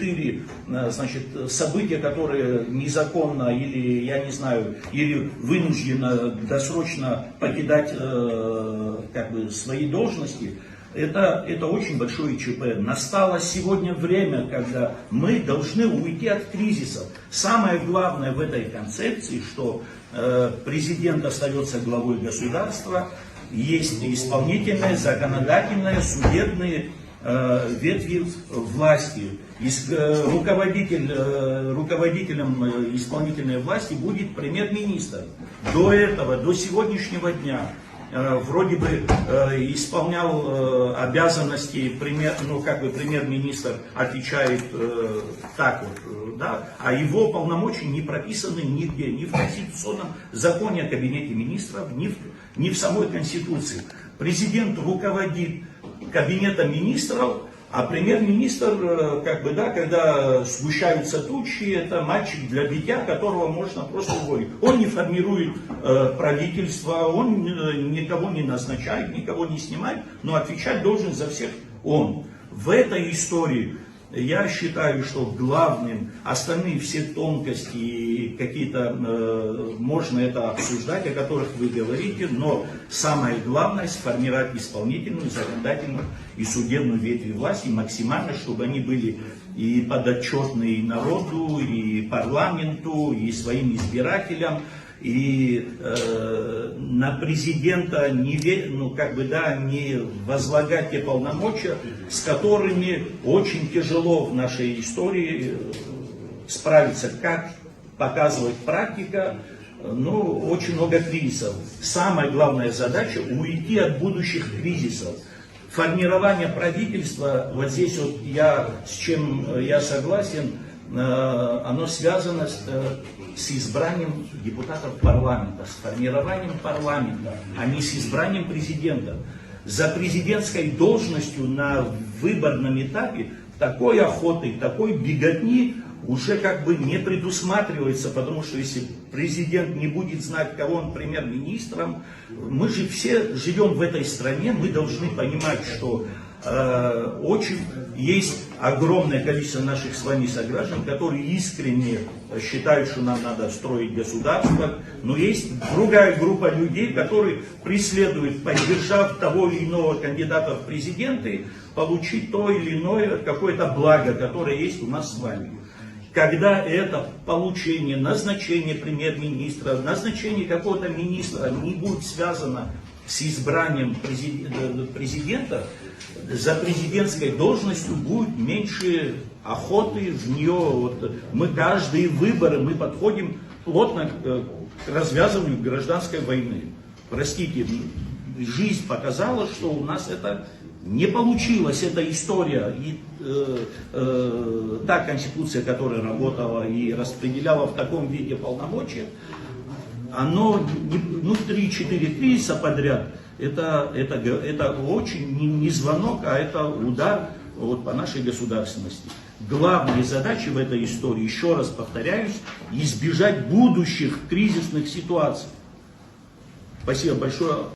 3-4 значит, события, которые незаконно или, я не знаю, или вынужденно досрочно покидать как бы, свои должности, это очень большое ЧП. Настало сегодня время, когда мы должны уйти от кризиса. Самое главное в этой концепции, что президент остается главой государства, есть исполнительная, законодательная, судебные ветви власти. Руководителем исполнительной власти будет премьер-министр. До этого, до сегодняшнего дня, вроде бы исполнял обязанности премьер-министр отвечает так вот, да, а его полномочия не прописаны нигде, ни в Конституционном законе о кабинете министров, ни в самой Конституции. Президент руководит кабинетом министров, а премьер-министр, как бы, да, когда сгущаются тучи, это мальчик для битья, которого можно просто уволить. Он не формирует правительство, он никого не назначает, никого не снимает, но отвечать должен за всех он. В этой истории я считаю, что главным, остальные все тонкости, какие-то, можно это обсуждать, о которых вы говорите, но самое главное сформировать исполнительную, законодательную и судебную ветви власти максимально, чтобы они были и подотчетны и народу, и парламенту, и своим избирателям. И на президента не возлагать те полномочия, с которыми очень тяжело в нашей истории справиться. Как показывает практика, очень много кризисов. Самая главная задача — уйти от будущих кризисов. Формирование правительства, вот здесь вот с чем я согласен, оно связано с избранием депутатов парламента, с формированием парламента, а не с избранием президента. За президентской должностью на выборном этапе такой охоты, такой беготни уже как бы не предусматривается, потому что если президент не будет знать, кого он премьер-министром, мы же все живем в этой стране, мы должны понимать, что есть огромное количество наших с вами сограждан, которые искренне считают, что нам надо строить государство, но есть другая группа людей, которые преследуют, поддержав того или иного кандидата в президенты, получить то или иное какое-то благо, которое есть у нас с вами. Когда это получение, назначение премьер-министра, назначение какого-то министра не будет связано с избранием президента, за президентской должностью будет меньше охоты в нее. Вот мы каждые выборы мы подходим плотно к развязыванию гражданской войны. Простите, жизнь показала, что у нас это не получилось, эта история. И та конституция, которая работала и распределяла в таком виде полномочия, оно 3-4 кризиса подряд, это очень не звонок, а это удар вот, по нашей государственности. Главные задачи в этой истории, еще раз повторяюсь, избежать будущих кризисных ситуаций. Спасибо большое.